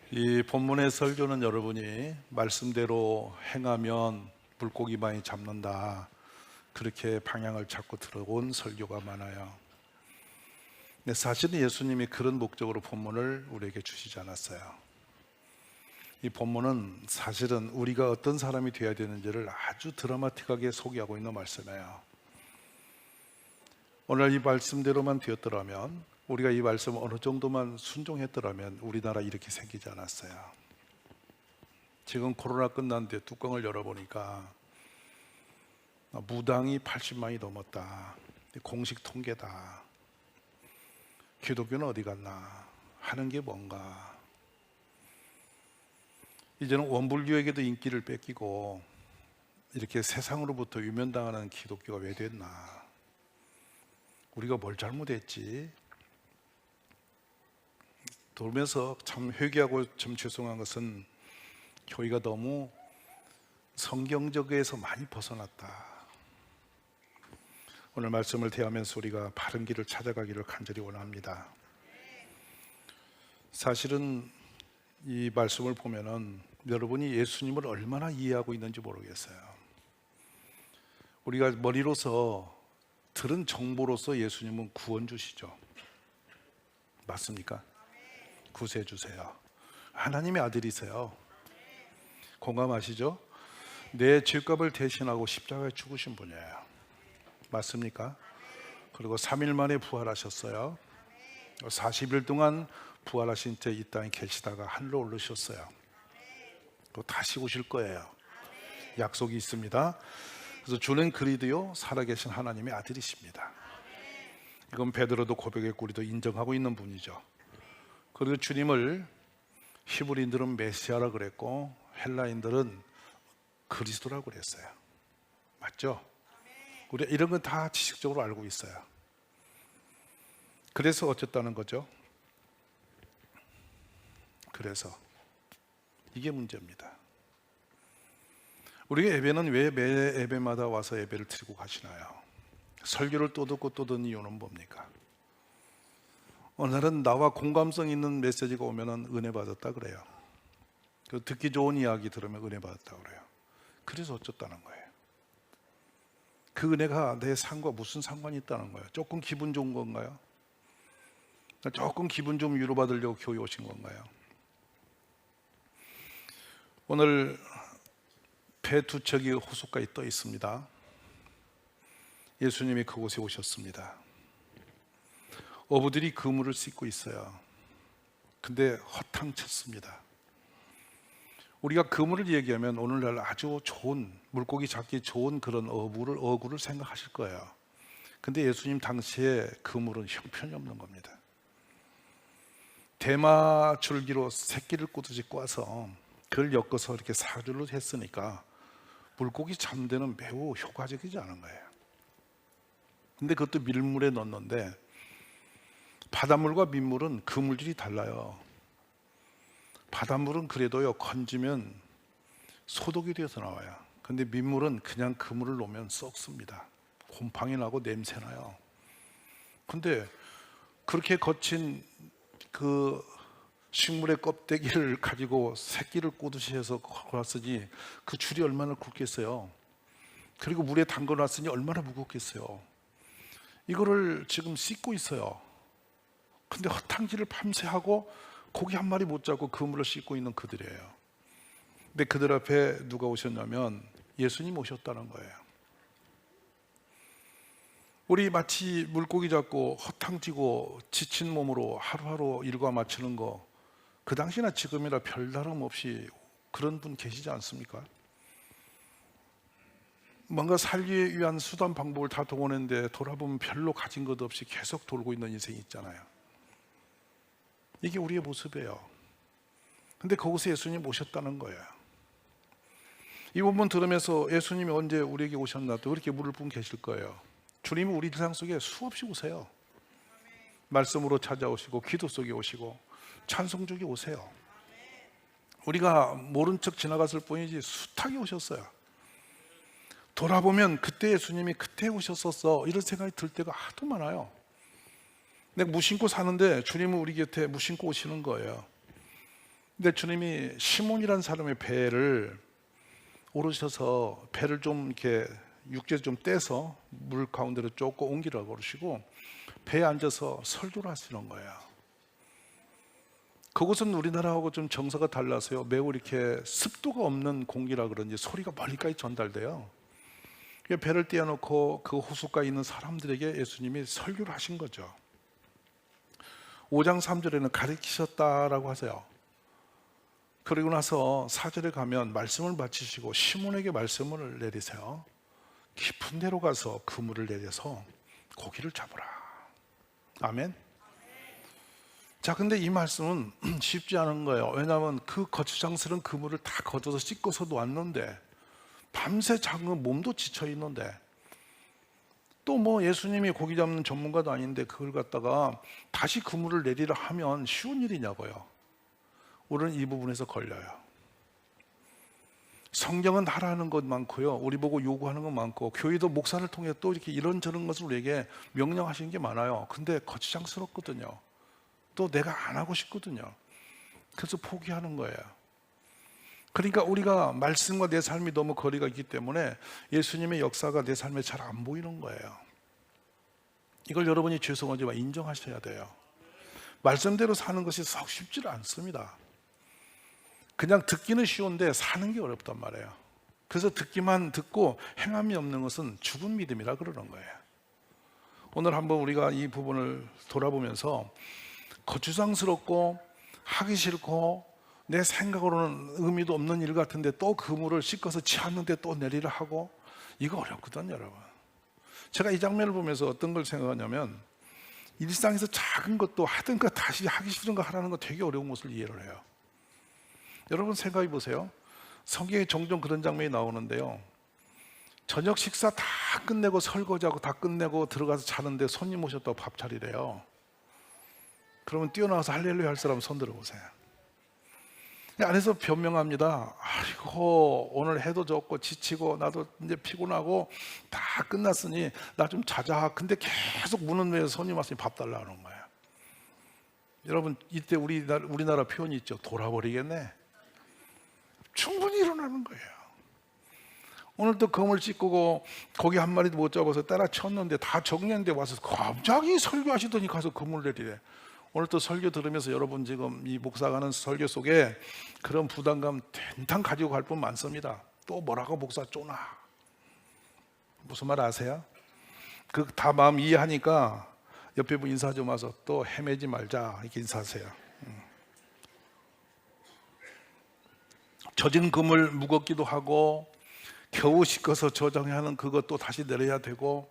이 본문의 설교는 여러분이 말씀대로 행하면 물고기 많이 잡는다, 그렇게 방향을 잡고 들어온 설교가 많아요. 근데 사실은 예수님이 그런 목적으로 본문을 우리에게 주시지 않았어요. 이 본문은 사실은 우리가 어떤 사람이 되어야 되는지를 아주 드라마틱하게 소개하고 있는 말씀이에요. 오늘 이 말씀대로만 되었더라면, 우리가 이 말씀을 어느 정도만 순종했더라면 우리나라 이렇게 생기지 않았어요. 지금 코로나 끝난 뒤에 뚜껑을 열어보니까 무당이 80만이 넘었다, 공식 통계다. 기독교는 어디 갔나, 하는 게 뭔가. 이제는 원불교에게도 인기를 뺏기고 이렇게 세상으로부터 유면당하는 기독교가 왜 됐나, 우리가 뭘 잘못했지? 돌면서 참 회개하고 참 죄송한 것은 교회가 너무 성경적에서 많이 벗어났다. 오늘 말씀을 대하면서 우리가 바른 길을 찾아가기를 간절히 원합니다. 사실은 이 말씀을 보면은 여러분이 예수님을 얼마나 이해하고 있는지 모르겠어요. 우리가 머리로서 들은 정보로서 예수님은 구원주시죠. 맞습니까? 구세주세요. 하나님의 아들이세요. 공감하시죠? 내 죄값을 대신하고 십자가에 죽으신 분이에요. 맞습니까? 그리고 3일 만에 부활하셨어요. 40일 동안 부활하신 채 이 땅에 계시다가 하늘로 오르셨어요. 또 다시 오실 거예요. 약속이 있습니다. 그래서 주는 그리도요 살아계신 하나님의 아들이십니다. 이건 베드로도 고백했고 우리도 인정하고 있는 분이죠. 그리고 주님을 히브리인들은 메시아라 그랬고 헬라인들은 그리스도라고 그랬어요. 맞죠? 우리가 이런 건 다 지식적으로 알고 있어요. 그래서 어쨌다는 거죠? 그래서 이게 문제입니다. 우리가 예배는 왜 매 예배마다 와서 예배를 드리고 가시나요? 설교를 또 듣고 또 듣는 이유는 뭡니까? 오늘은 나와 공감성 있는 메시지가 오면은 은혜 받았다 그래요. 듣기 좋은 이야기 들으면 은혜 받았다 그래요. 그래서 어쩌다는 거예요. 그 은혜가 내 삶과 무슨 상관이 있다는 거예요? 조금 기분 좋은 건가요? 조금 기분 좀 위로받으려고 교회 오신 건가요? 오늘 배 두 척이 호숫가에 떠 있습니다. 예수님이 그곳에 오셨습니다. 어부들이 그물을 씻고 있어요. 근데 허탕쳤습니다. 우리가 그물을 얘기하면 오늘날 아주 좋은, 물고기 잡기 좋은 그런 어구를 생각하실 거예요. 근데 예수님 당시에 그물은 형편이 없는 겁니다. 대마 줄기로 새끼를 꼬듯이 꽈서 그걸 엮어서 이렇게 사줄로 했으니까 물고기 잡는 데는 매우 효과적이지 않은 거예요. 근데 그것도 밀물에 넣었는데 바닷물과 민물은 그 물질이 달라요. 바닷물은 그래도요 건지면 소독이 되어서 나와요. 근데 민물은 그냥 그물을 놓으면 썩습니다. 곰팡이 나고 냄새 나요. 근데 그렇게 거친 그 식물의 껍데기를 가지고 새끼를 꼬듯이 해서 걸었으니 그 줄이 얼마나 굵겠어요. 그리고 물에 담궈놨으니 얼마나 무겁겠어요. 이거를 지금 씻고 있어요. 근데 허탕질을 밤새 하고 고기 한 마리 못 잡고 그물을 씻고 있는 그들이에요. 근데 그들 앞에 누가 오셨냐면 예수님 오셨다는 거예요. 우리 마치 물고기 잡고 허탕지고 지친 몸으로 하루하루 일과 마치는 거, 그 당시나 지금이나 별다름 없이 그런 분 계시지 않습니까? 뭔가 살기 위한 수단 방법을 다 동원했는데 돌아보면 별로 가진 것 없이 계속 돌고 있는 인생이 있잖아요. 이게 우리의 모습이에요. 근데 거기서 예수님 오셨다는 거예요. 이 부분 들으면서 예수님이 언제 우리에게 오셨나, 또 그렇게 물을 분 계실 거예요. 주님은 우리 일상 속에 수없이 오세요. 말씀으로 찾아오시고 기도 속에 오시고 찬송 중에 오세요. 우리가 모른 척 지나갔을 뿐이지 숱하게 오셨어요. 돌아보면 그때 예수님이 그때 오셨었어, 이런 생각이 들 때가 하도 많아요. 내가 무심코 사는데 주님은 우리 곁에 무심코 오시는 거예요. 근데 주님이 시몬이라는 사람의 배를 오르셔서 배를 좀 이렇게 육지에 좀 떼서 물 가운데로 조금 옮기라고 그러시고 배에 앉아서 설교를 하시는 거예요. 그곳은 우리나라하고 좀 정서가 달라서요, 매우 이렇게 습도가 없는 공기라 그런지 소리가 멀리까지 전달돼요. 배를 띄워놓고 그 호숫가에 있는 사람들에게 예수님이 설교를 하신 거죠. 5장 3절에는 가르치셨다라고 하세요. 그리고 나서 4절에 가면 말씀을 마치시고 시몬에게 말씀을 내리세요. 깊은 데로 가서 그물을 내려서 고기를 잡으라. 아멘. 자, 근데 이 말씀은 쉽지 않은 거예요. 왜냐하면 그 거추장스러운 그물을 다 걷어서 씻고서 놓았는데, 밤새 잠근 몸도 지쳐 있는데, 또 뭐 예수님이 고기 잡는 전문가도 아닌데 그걸 갖다가 다시 그물을 내리라 하면 쉬운 일이냐고요. 우리는 이 부분에서 걸려요. 성경은 하라는 것 많고요, 우리 보고 요구하는 것 많고, 교회도 목사를 통해 또 이렇게 이런저런 것을 우리에게 명령하시는 게 많아요. 근데 거추장스럽거든요. 또 내가 안 하고 싶거든요. 그래서 포기하는 거예요. 그러니까 우리가 말씀과 내 삶이 너무 거리가 있기 때문에 예수님의 역사가 내 삶에 잘 안 보이는 거예요. 이걸 여러분이 죄송하지만 인정하셔야 돼요. 말씀대로 사는 것이 썩 쉽지는 않습니다. 그냥 듣기는 쉬운데 사는 게 어렵단 말이에요. 그래서 듣기만 듣고 행함이 없는 것은 죽은 믿음이라 그러는 거예요. 오늘 한번 우리가 이 부분을 돌아보면서 거추장스럽고 하기 싫고 내 생각으로는 의미도 없는 일 같은데 또 그물을 씻어서 치웠는데 또 내리라 하고, 이거 어렵거든요, 여러분. 제가 이 장면을 보면서 어떤 걸 생각하냐면, 일상에서 작은 것도 하던 거 다시 하기 싫은 거 하라는 거 되게 어려운 것을 이해를 해요. 여러분 생각해 보세요. 성경에 종종 그런 장면이 나오는데요, 저녁 식사 다 끝내고 설거지하고 다 끝내고 들어가서 자는데 손님 오셨다고 밥 차리래요. 그러면 뛰어나와서 할렐루야 할 사람 손 들어보세요. 안에서 변명합니다. 아이고, 오늘 해도 좋고 지치고 나도 이제 피곤하고 다 끝났으니 나 좀 자자. 근데 계속 문은 왜 손님 왔으니 밥 달라 하는 거예요. 여러분, 이때 우리나라 표현이 있죠. 돌아버리겠네. 충분히 일어나는 거예요. 오늘 또 검을 씻고 고기 한 마리도 못 잡아서 때려쳤는데 다 정리했는데 와서 갑자기 설교하시더니 가서 그물 내리래. 오늘 또 설교 들으면서 여러분 지금 이 목사가 하는 설교 속에 그런 부담감 된탕 가지고 갈 분 많습니다. 또 뭐라고 목사 쪼나. 무슨 말 아세요? 그 다 마음 이해하니까 옆에 분 인사 좀 와서 또 헤매지 말자 이렇게 인사하세요. 젖은 그물 무겁기도 하고 겨우 씻어서 저장해야 하는 그것도 다시 내려야 되고,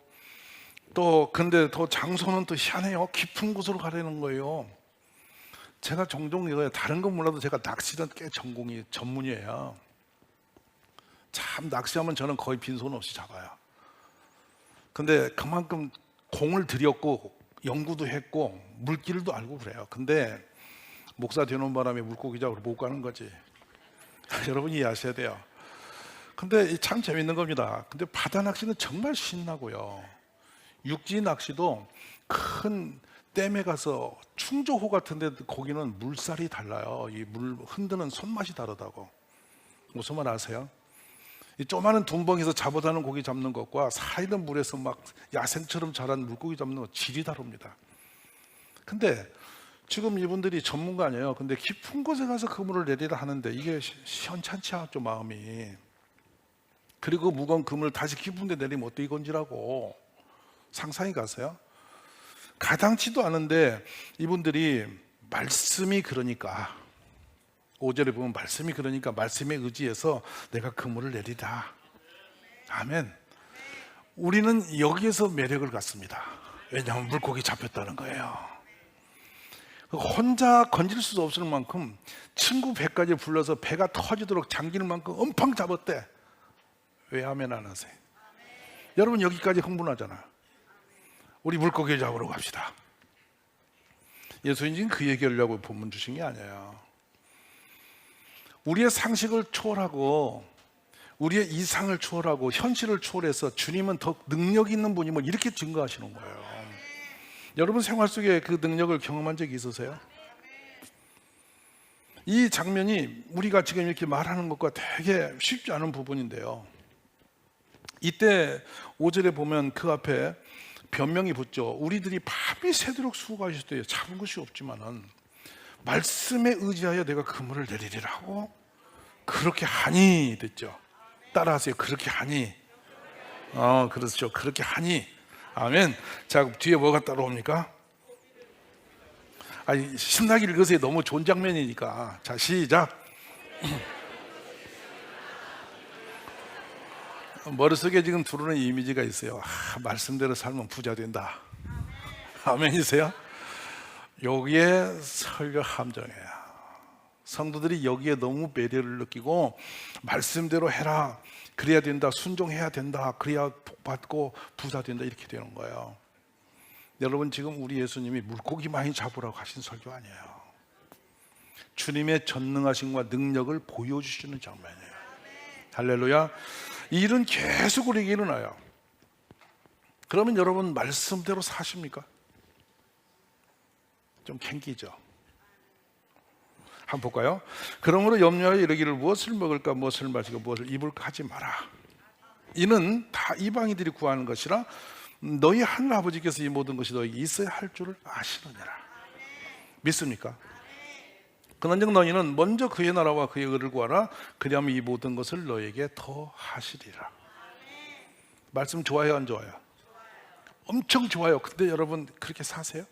또 근데 더 장소는 또 희한해요. 깊은 곳으로 가려는 거예요. 제가 종종 이거예요. 다른 건 몰라도 제가 낚시는 꽤 전문이에요. 참 낚시하면 저는 거의 빈손 없이 잡아요. 근데 그만큼 공을 들였고 연구도 했고 물길도 알고 그래요. 근데 목사 되는 바람에 물고기 잡으러 못 가는 거지. 여러분이 이해하셔야 돼요. 근데 참 재밌는 겁니다. 근데 바다 낚시는 정말 신나고요, 육지 낚시도 큰 댐에 가서 충조호 같은 데 거기는 물살이 달라요. 이 물 흔드는 손맛이 다르다고. 무슨 말 아세요? 이 조그마한 둔벙에서 잡아다는 고기 잡는 것과 살아있는 물에서 막 야생처럼 자란 물고기 잡는 것 질이 다릅니다. 근데 지금 이분들이 전문가 아니에요. 근데 깊은 곳에 가서 그물을 내리라 하는데 이게 시원찮지 않죠, 마음이. 그리고 무거운 그물을 다시 깊은 데 내리면 어떻게 건지라고 상상이 가세요? 가당치도 않은데 이분들이 말씀이 그러니까, 5절에 보면 말씀이 그러니까 말씀에 의지해서 내가 그물을 내리다. 아멘. 우리는 여기에서 매력을 갖습니다. 왜냐하면 물고기 잡혔다는 거예요. 혼자 건질 수 없을 만큼 친구 배까지 불러서 배가 터지도록 잠기는 만큼 엄청 잡았대. 왜 아멘 안 하세요? 여러분 여기까지 흥분하잖아. 우리 물고기 잡으러 갑시다. 예수님은 그 얘기하려고 본문 주신 게 아니에요. 우리의 상식을 초월하고 우리의 이상을 초월하고 현실을 초월해서 주님은 더 능력 있는 분임을 이렇게 증거하시는 거예요. 여러분 생활 속에 그 능력을 경험한 적이 있으세요? 이 장면이 우리가 지금 이렇게 말하는 것과 되게 쉽지 않은 부분인데요. 이때 5절에 보면 그 앞에 변명이 붙죠. 우리들이 밤이 새도록 수고하실 때 잡은 것이 없지만은 말씀에 의지하여 내가 그물을 내리리라 하고 그렇게 하니 됐죠. 따라하세요. 그렇게 하니. 그렇죠. 그렇게 하니. 아멘. 자, 뒤에 뭐가 따라옵니까? 아니, 신나게 읽으세요. 너무 좋은 장면이니까. 자, 시작. 머릿속에 지금 들어오는 이미지가 있어요. 말씀대로 살면 부자 된다. 아멘이세요? 여기에 설교 함정이에요. 성도들이 여기에 너무 배려를 느끼고 말씀대로 해라, 그래야 된다, 순종해야 된다, 그래야 복받고 부자 된다, 이렇게 되는 거예요. 여러분, 지금 우리 예수님이 물고기 많이 잡으라고 하신 설교 아니에요. 주님의 전능하심과 능력을 보여주시는 장면이에요. 할렐루야. 이 일은 계속 우리에게 일어나요. 그러면 여러분 말씀대로 사십니까? 좀 캥기죠. 한번 볼까요? 그러므로 염려하여 이르기를 무엇을 먹을까, 무엇을 마실까, 무엇을 입을까 하지 마라. 이는 다 이방인들이 구하는 것이라 너희 하늘 아버지께서 이 모든 것이 너희에게 있어야 할 줄을 아시느니라. 믿습니까? 그런즉 너희는 먼저 그의 나라와 그의 의를 구하라. 그리하면 이 모든 것을 너희에게 더 하시리라. 말씀 좋아요, 안 좋아요? 엄청 좋아요. 근데 여러분 그렇게 사세요?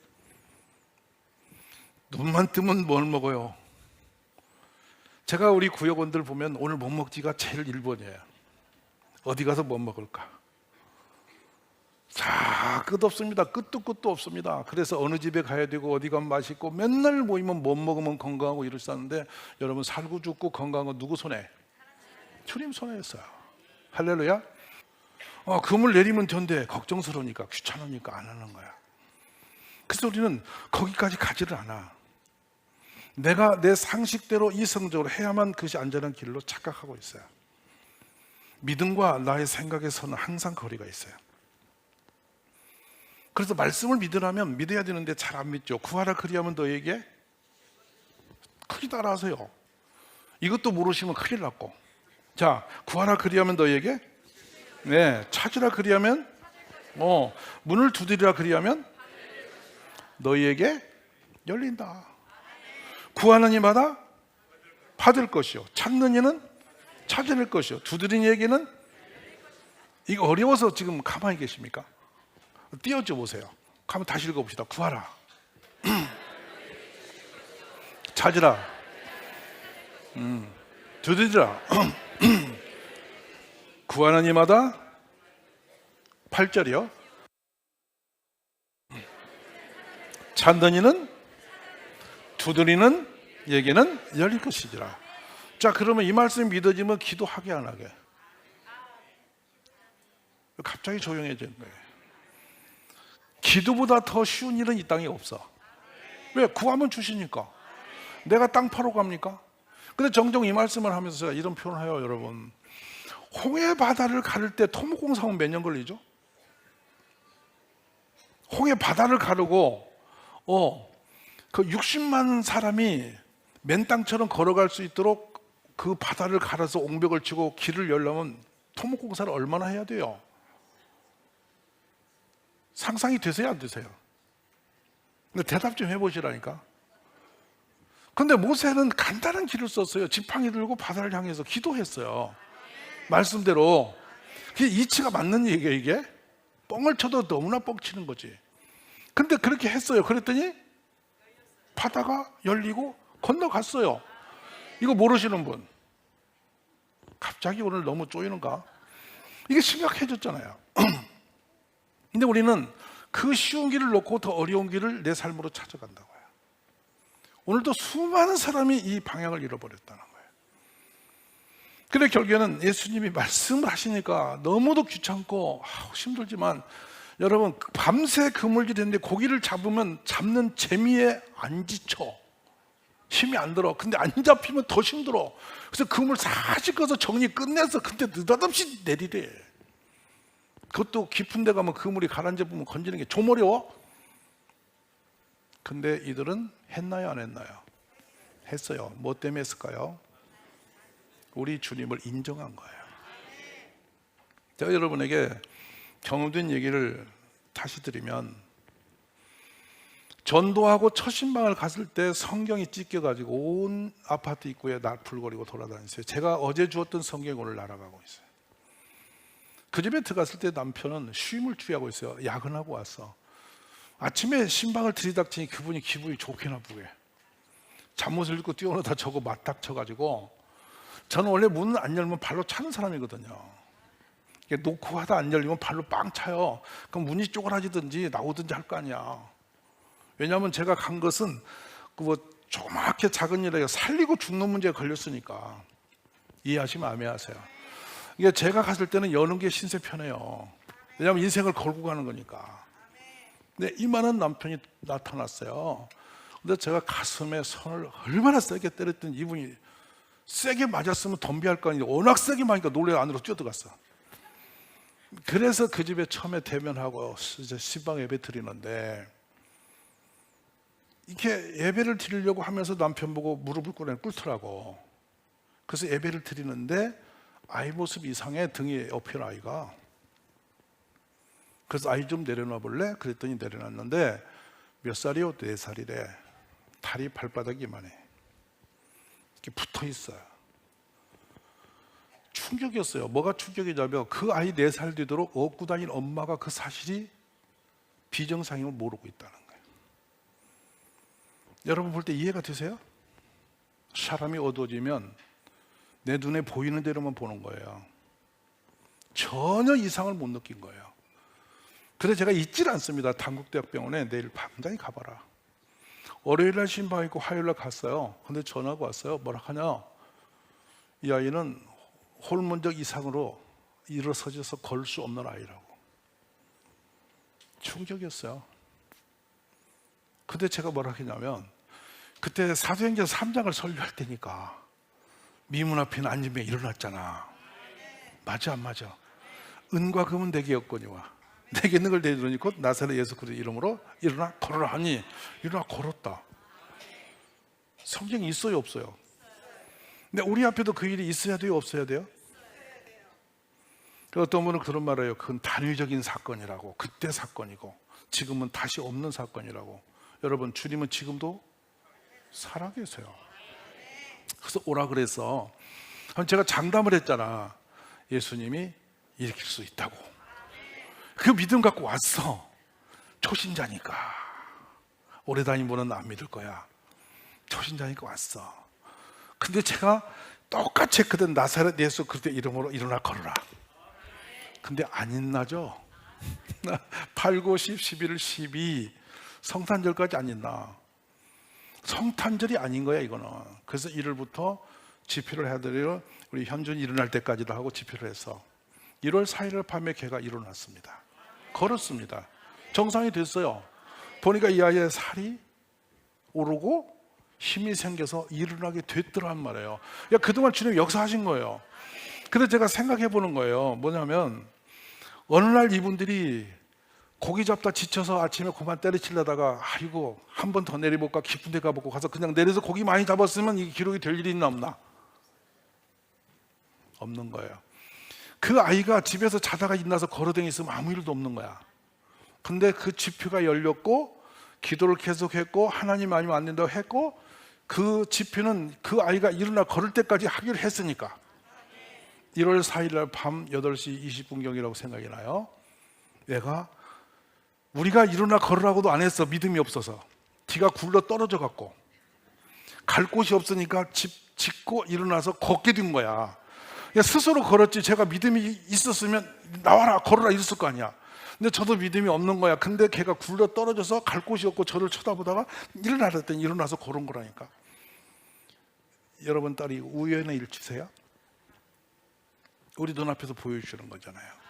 눈만 뜨면 뭘 먹어요? 제가 우리 구역원들 보면 오늘 뭐 먹지가 제일 1번이에요. 어디 가서 뭐 먹을까? 자, 끝없습니다. 끝도 끝도 없습니다. 그래서 어느 집에 가야 되고 어디 가면 맛있고 맨날 모이면 뭐 먹으면 건강하고 이럴싸는데 여러분 살고 죽고 건강한 건 누구 손에? 주님 손에 있어요. 할렐루야. 금을 내리면 된대. 걱정스러우니까, 귀찮으니까 안 하는 거야. 그래서 우리는 거기까지 가지를 않아. 내가 내 상식대로 이성적으로 해야만 그것이 안전한 길로 착각하고 있어요. 믿음과 나의 생각에서는 항상 거리가 있어요. 그래서 말씀을 믿으라면 믿어야 되는데 잘 안 믿죠. 구하라 그리하면 너에게, 크게 따라하세요. 이것도 모르시면 큰일 났고. 자, 구하라 그리하면 너에게, 네, 찾으라 그리하면, 문을 두드리라 그리하면 너희에게 열린다. 구하는 이마다 받을 것이요, 찾는 이는 찾을 것이요, 두드리는 이에게는. 이거 어려워서 지금 가만히 계십니까? 띄워줘 보세요. 한번 다시 읽어봅시다. 구하라, 찾으라, 두드리라. 구하는 이마다, 8절이요, 찾는 이는, 두드리는 얘기는 열릴 것이지라. 자, 그러면 이 말씀이 믿어지면 기도하게 안 하게? 갑자기 조용해진 거예요. 기도보다 더 쉬운 일은 이 땅에 없어. 왜? 구하면 주시니까. 내가 땅 파러 갑니까? 근데 종종 이 말씀을 하면서 제가 이런 표현을 해요. 여러분, 홍해 바다를 가를 때 토목공사하면 몇 년 걸리죠? 홍해 바다를 가르고 그 60만 사람이 맨 땅처럼 걸어갈 수 있도록 그 바다를 갈아서 옹벽을 치고 길을 열려면 토목공사를 얼마나 해야 돼요? 상상이 되세요, 안 되세요? 근데 대답 좀 해보시라니까. 근데 모세는 간단한 길을 썼어요. 지팡이 들고 바다를 향해서 기도했어요. 말씀대로. 그게 이치가 맞는 얘기예요, 이게? 뻥을 쳐도 너무나 뻥치는 거지. 근데 그렇게 했어요. 그랬더니 바다가 열리고 건너갔어요. 이거 모르시는 분? 갑자기 오늘 너무 쪼이는가? 이게 심각해졌잖아요. 근데 우리는 그 쉬운 길을 놓고 더 어려운 길을 내 삶으로 찾아간다고요. 오늘도 수많은 사람이 이 방향을 잃어버렸다는 거예요. 그래 결국에는 예수님이 말씀을 하시니까 너무도 귀찮고 힘들지만, 여러분 밤새 그물질이 됐는데 고기를 잡으면 잡는 재미에 안 지쳐. 힘이 안 들어. 근데 안 잡히면 더 힘들어. 그래서 그물 사실 꺼서 정리 끝내서 근데 느닷없이 내리래. 그것도 깊은 데 가면 그물이 가라앉아 보면 건지는 게 좀 어려워. 근데 이들은 했나요, 안 했나요? 했어요. 뭐 때문에 했을까요? 우리 주님을 인정한 거예요. 제가 여러분에게 경험된 얘기를 다시 드리면, 전도하고 첫 신방을 갔을 때 성경이 찢겨가지고 온 아파트 입구에 나풀거리고 돌아다녔어요. 제가 어제 주었던 성경이 오늘 날아가고 있어요. 그 집에 들어갔을 때 남편은 쉼을 취하고 있어요. 야근하고 왔어. 아침에 신방을 들이닥치니 그분이 기분이 좋게 나쁘게 잠옷을 입고 뛰어오다 저거 맞닥쳐가지고, 저는 원래 문을 안 열면 발로 차는 사람이거든요. 놓고 하다 안 열리면 발로 빵 차요. 그럼 문이 쪼그라지든지 나오든지 할 거 아니야. 왜냐하면 제가 간 것은 뭐 조그맣게 작은 일에 살리고 죽는 문제에 걸렸으니까. 이해하시면 아멘하세요. 이게 제가 갔을 때는 여는 게 신세 편해요. 왜냐하면 인생을 걸고 가는 거니까. 근데 이만한 남편이 나타났어요. 근데 제가 가슴에 손을 얼마나 세게 때렸더니 이분이 세게 맞았으면 덤비할 거 아니에요. 워낙 세게 맞으니까 놀래 안으로 뛰어들어갔어. 그래서 그 집에 처음에 대면하고 이제 신방 예배 드리는데, 이렇게 예배를 드리려고 하면서 남편 보고 무릎을 꿇더라고. 그래서 예배를 드리는데 아이 모습 이상해. 등에 업힌 아이가. 그래서 아이 좀 내려놔 볼래? 그랬더니 내려놨는데 몇 살이요? 4살이래. 다리 발바닥이 이만해. 이렇게 붙어 있어요. 충격이었어요. 뭐가 충격이냐면 그 아이 4살 되도록 업고 다닌 엄마가 그 사실이 비정상임을 모르고 있다는 거예요. 여러분 볼 때 이해가 되세요? 사람이 어두워지면 내 눈에 보이는 대로만 보는 거예요. 전혀 이상을 못 느낀 거예요. 그래서 제가 잊질 않습니다. 단국대학병원에 내일 당장히 가봐라. 월요일날 신방 있고 화요일날 갔어요. 근데 전화가 왔어요. 뭐라 하냐? 이 아이는 호르몬적 이상으로 일어서져서 걸 수 없는 아이라고. 충격이었어요. 근데 제가 뭐라 했냐면, 그때 사도행전 3장을 설교할 때니까 미문 앞에 앉으며 일어났잖아. 맞아 안 맞아? 은과 금은 내게 없거니와 내게 있는 걸 내주니 곧 나사렛 예수 그리스도의 이름으로 일어나 걸어라 하니 일어나 걸었다. 성경이 있어요 없어요? 근데 우리 앞에도 그 일이 있어야 돼요 없어야 돼요? 어떤 분은 그런 말을 해요. 그건 단위적인 사건이라고. 그때 사건이고 지금은 다시 없는 사건이라고. 여러분, 주님은 지금도 살아계세요. 그래서 오라 그래서 제가 장담을 했잖아. 예수님이 일으킬 수 있다고. 그 믿음 갖고 왔어. 초신자니까. 오래 다닌 분은 안 믿을 거야. 초신자니까 왔어. 근데 제가 똑같이 했거든. 나사렛 예수 그리스도의 이름으로 일어나 걸어라. 근데 안 있나죠? 8, 9, 10, 11, 12 성탄절까지 안 있나? 성탄절이 아닌 거야 이거는. 그래서 1월부터 집회를 해드려 우리 현준이 일어날 때까지도 하고 집회를 해서 1월 4일 밤에 걔가 일어났습니다. 걸었습니다. 정상이 됐어요. 보니까 이 아이의 살이 오르고 힘이 생겨서 일어나게 됐더란 말이에요. 그동안 주님 역사하신 거예요. 그래서 제가 생각해 보는 거예요. 뭐냐면 어느 날 이분들이 고기 잡다 지쳐서 아침에 그만 때려치려다가 아이고 한 번 더 내려볼까 깊은 데 가보고 가서 그냥 내려서 고기 많이 잡았으면 이게 기록이 될 일이 있나 없나? 없는 거예요. 그 아이가 집에서 자다가 일어나서 걸어다니면 아무 일도 없는 거야. 근데 그 집회가 열렸고 기도를 계속했고 하나님 아니면 안 된다고 했고 그 집회는 그 아이가 일어나 걸을 때까지 하기로 했으니까 1월 4일 날 밤 8시 20분경이라고 생각이 나요. 얘가 우리가 일어나 걸으라고도 안 했어. 믿음이 없어서. 뒤가 굴러 떨어져 갖고 갈 곳이 없으니까 짚고 일어나서 걷게 된 거야. 스스로 걸었지. 제가 믿음이 있었으면 나와라 걸어라 이랬을 거 아니야. 근데 저도 믿음이 없는 거야. 근데 걔가 굴러 떨어져서 갈 곳이 없고 저를 쳐다보다가 일어나라 했더니 일어나서 걸은 거라니까. 여러분 딸이 우연의 일치세요? 우리 눈앞에서 보여주시는 거잖아요.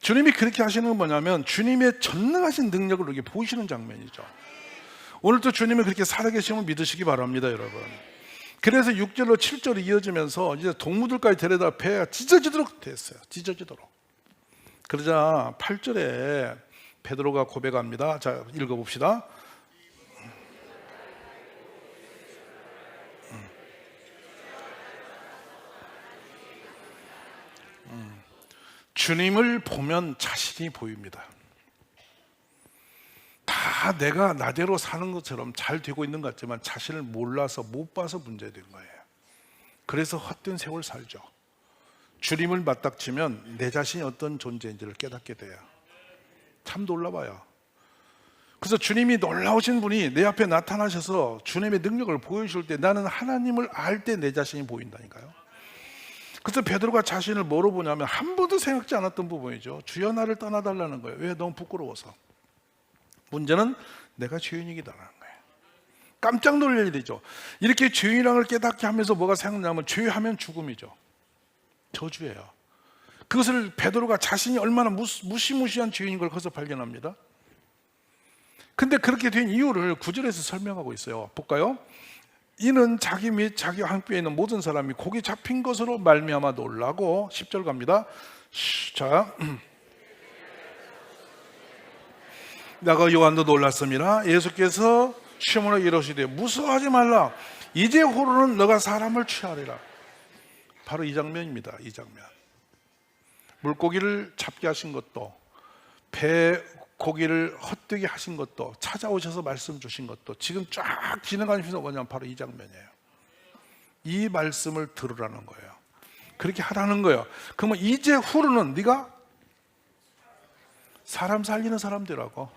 주님이 그렇게 하시는 건 뭐냐면 주님의 전능하신 능력을 이렇게 보이시는 장면이죠. 오늘도 주님은 그렇게 살아계심을 믿으시기 바랍니다, 여러분. 그래서 6절로 7절로 이어지면서 이제 동무들까지 데려다 배가 찢어지도록 됐어요. 찢어지도록. 그러자 8절에 베드로가 고백합니다. 자, 읽어봅시다. 주님을 보면 자신이 보입니다. 다 내가 나대로 사는 것처럼 잘 되고 있는 것 같지만 자신을 몰라서 못 봐서 문제된 거예요. 그래서 헛된 세월 살죠. 주님을 맞닥치면 내 자신이 어떤 존재인지를 깨닫게 돼요. 참 놀라워요. 그래서 주님이 놀라우신 분이 내 앞에 나타나셔서 주님의 능력을 보여주실 때 나는 하나님을 알 때 내 자신이 보인다니까요. 그래서 베드로가 자신을 뭐로 보냐면 한 번도 생각지 않았던 부분이죠. 주여 나를 떠나달라는 거예요. 왜? 너무 부끄러워서. 문제는 내가 죄인이기다라는 거예요. 깜짝 놀랄 일이죠. 이렇게 죄인이라는 걸 깨닫게 하면서 뭐가 생각나면 죄하면 죽음이죠. 저주예요. 그것을 베드로가 자신이 얼마나 무시무시한 죄인인 걸 거기서 발견합니다. 근데 그렇게 된 이유를 9절에서 설명하고 있어요. 볼까요? 이는 자기 및 자기와 함께 있는 모든 사람이 고기 잡힌 것으로 말미암아 놀라고 10절 갑니다. 자, 나가 요한도 놀랐습니다. 예수께서 시몬에게 이르시되 무서워하지 말라. 이제후로는 너가 사람을 취하리라. 바로 이 장면입니다. 이 장면. 물고기를 잡게 하신 것도, 배 고기를 헛되게 하신 것도, 찾아오셔서 말씀 주신 것도, 지금 쫙 진행하시면서 뭐냐면 바로 이 장면이에요. 이 말씀을 들으라는 거예요. 그렇게 하라는 거예요. 그러면 이제 후로는 네가 사람 살리는 사람 되라고.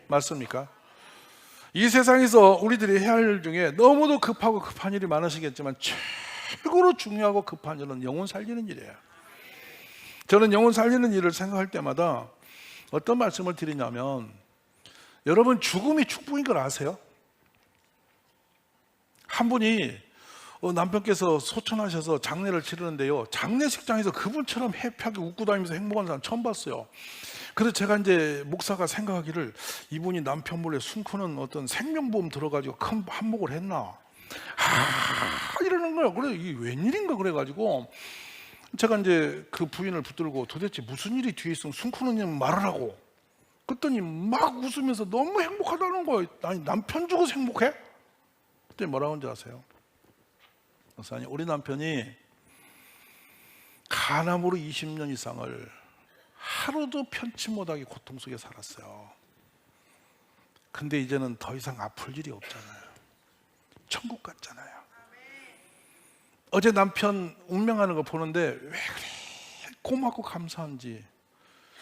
맞습니까? 이 세상에서 우리들이 해야 할 일 중에 너무도 급하고 급한 일이 많으시겠지만 최고로 중요하고 급한 일은 영혼 살리는 일이에요. 저는 영혼 살리는 일을 생각할 때마다 어떤 말씀을 드리냐면, 여러분 죽음이 축복인 걸 아세요? 한 분이 남편께서 소천하셔서 장례를 치르는데요, 장례식장에서 그분처럼 해피하게 웃고 다니면서 행복한 사람 처음 봤어요. 그래서 제가 이제 목사가 생각하기를 이분이 남편 몰래 숨고는 어떤 생명보험 들어가지고 큰 한몫을 했나 이러는 거예요. 그래 이게 웬일인가 그래가지고 제가 이제 그 부인을 붙들고 도대체 무슨 일이 뒤에 있으면 숨고는 말을 하고, 그랬더니 막 웃으면서 너무 행복하다는 거예요. 아니 남편 죽어서 행복해? 그때 뭐라고 하는지 아세요? 목사님, 우리 남편이 간암으로 20년 이상을 하루도 편치 못하게 고통 속에 살았어요. 근데 이제는 더 이상 아플 일이 없잖아요. 천국 같잖아요. 어제 남편 운명하는 거 보는데 왜 그래 고맙고 감사한지,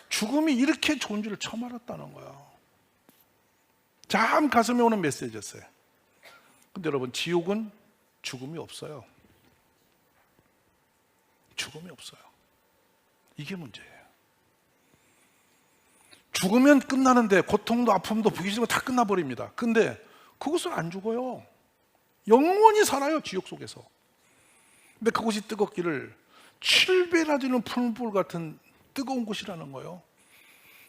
죽음이 이렇게 좋은 줄을 처음 알았다는 거예요. 참 가슴에 오는 메시지였어요. 근데 여러분, 지옥은 죽음이 없어요. 죽음이 없어요. 이게 문제예요. 죽으면 끝나는데 고통도 아픔도 부귀심도 다 끝나버립니다. 근데 그것은 안 죽어요. 영원히 살아요, 지옥 속에서. 근데 그곳이 뜨겁기를 7배나 되는 풀불 같은 뜨거운 곳이라는 거예요.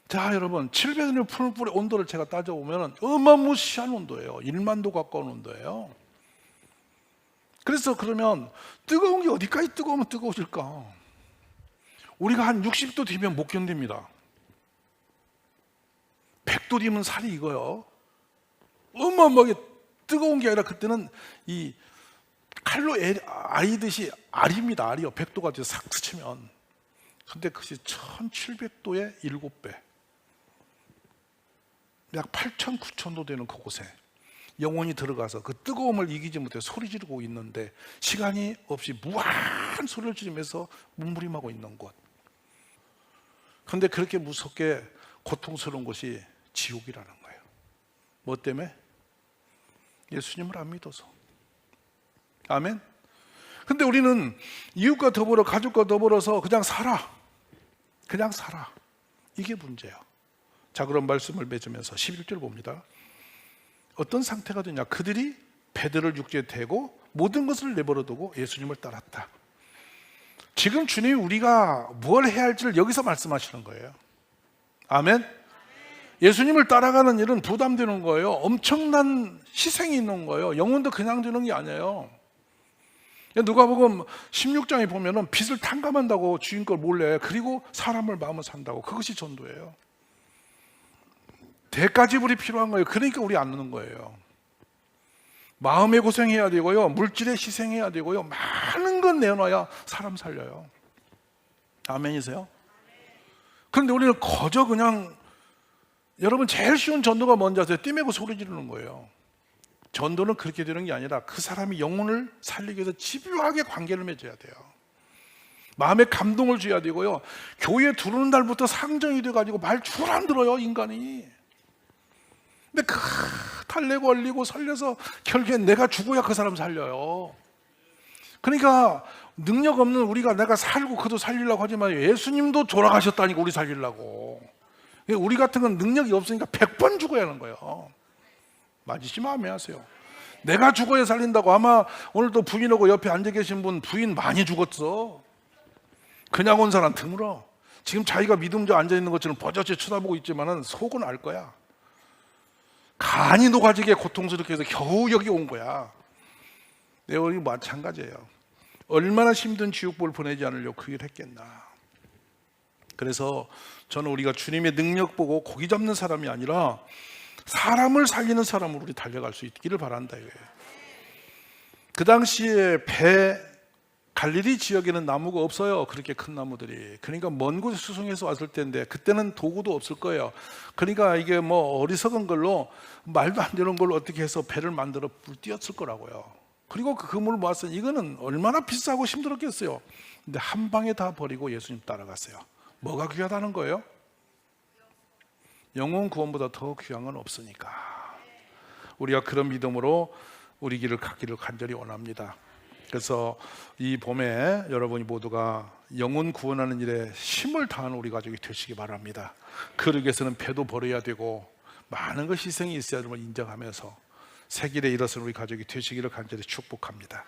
자, 여러분, 7배 되는 풀불의 온도를 제가 따져보면 어마무시한 온도예요. 1만 도 가까운 온도예요. 그래서 그러면 뜨거운 게 어디까지 뜨거우면 뜨거워질까? 우리가 한 60도 뒤면 못 견딥니다. 100도 뒤면 살이 익어요. 어마어마하게 뜨거운 게 아니라 그때는 이 칼로 아리듯이 알입니다. 알이요. 100도가 돼서 싹 스치면. 근데 그것이 1700도에 7배. 약 8000, 9000도 되는 그곳에 영혼이 들어가서 그 뜨거움을 이기지 못해 소리 지르고 있는데 시간이 없이 무한 소리를 지르면서 몸부림하고 있는 곳. 그런데 그렇게 무섭게 고통스러운 곳이 지옥이라는 거예요. 뭐 때문에? 예수님을 안 믿어서. 아멘. 근데 우리는 이웃과 더불어 가족과 더불어서 그냥 살아. 이게 문제예요. 자, 그런 말씀을 맺으면서 11절 봅니다. 어떤 상태가 되냐? 그들이 베드로를 육지에 대고 모든 것을 내버려두고 예수님을 따랐다. 지금 주님이 우리가 뭘 해야 할지를 여기서 말씀하시는 거예요. 아멘. 예수님을 따라가는 일은 부담되는 거예요. 엄청난 희생이 있는 거예요. 영혼도 그냥 되는 게 아니에요. 누가복음 16장에 보면은 빚을 탕감한다고 주인 걸 몰래, 그리고 사람을 마음을 산다고. 그것이 전도예요. 대가지불이 필요한 거예요. 그러니까 우리 안 넣는 거예요. 마음의 고생해야 되고요, 물질에 희생해야 되고요, 많은 건 내놔야 사람 살려요. 아멘이세요? 그런데 우리는 거저 그냥, 여러분 제일 쉬운 전도가 뭔지 아세요? 띠매고 소리 지르는 거예요. 전도는 그렇게 되는 게 아니라 그 사람이 영혼을 살리기 위해서 집요하게 관계를 맺어야 돼요. 마음에 감동을 줘야 되고요. 교회 들어오는 날부터 상정이 돼가지고 말 줄 안 들어요, 인간이. 근데 달래고 얼리고 살려서 결국엔 내가 죽어야 그 사람 살려요. 그러니까 능력 없는 우리가 내가 살고 그도 살리려고 하지만 예수님도 돌아가셨다니까 우리 살리려고. 우리 같은 건 능력이 없으니까 100번 죽어야 하는 거예요. 맞으시 마음에 하세요. 내가 죽어야 살린다고. 아마 오늘도 부인하고 옆에 앉아 계신 분 부인 많이 죽었어. 그냥 온 사람 드물어. 지금 자기가 믿음자 앉아 있는 것처럼 버젓이 쳐다보고 있지만은 속은 알 거야. 간이 녹아지게 고통스럽게 해서 겨우 여기 온 거야. 내 우리 마찬가지예요. 얼마나 힘든 지옥불 보내지 않으려고 그 일을 했겠나. 그래서 저는 우리가 주님의 능력 보고 고기 잡는 사람이 아니라 사람을 살리는 사람으로 우리 달려갈 수 있기를 바란다 이거예요. 그 당시에 갈릴리 지역에는 나무가 없어요. 그렇게 큰 나무들이. 그러니까 먼 곳에 수송해서 왔을 텐데 그때는 도구도 없을 거예요. 그러니까 이게 뭐 어리석은 걸로 말도 안 되는 걸로 어떻게 해서 배를 만들어 띄었을 거라고요. 그리고 그 그물을 모았으니 이거는 얼마나 비싸고 힘들었겠어요. 근데 한 방에 다 버리고 예수님 따라갔어요. 뭐가 귀하다는 거예요? 영혼 구원보다 더 귀한 건 없으니까. 우리가 그런 믿음으로 우리 길을 가기를 간절히 원합니다. 그래서 이 봄에 여러분이 모두가 영혼 구원하는 일에 힘을 다하는 우리 가족이 되시기 바랍니다. 그러기 위해서는 배도 버려야 되고 많은 것 희생이 있어야 됨을 인정하면서 새 길에 일어선 우리 가족이 되시기를 간절히 축복합니다.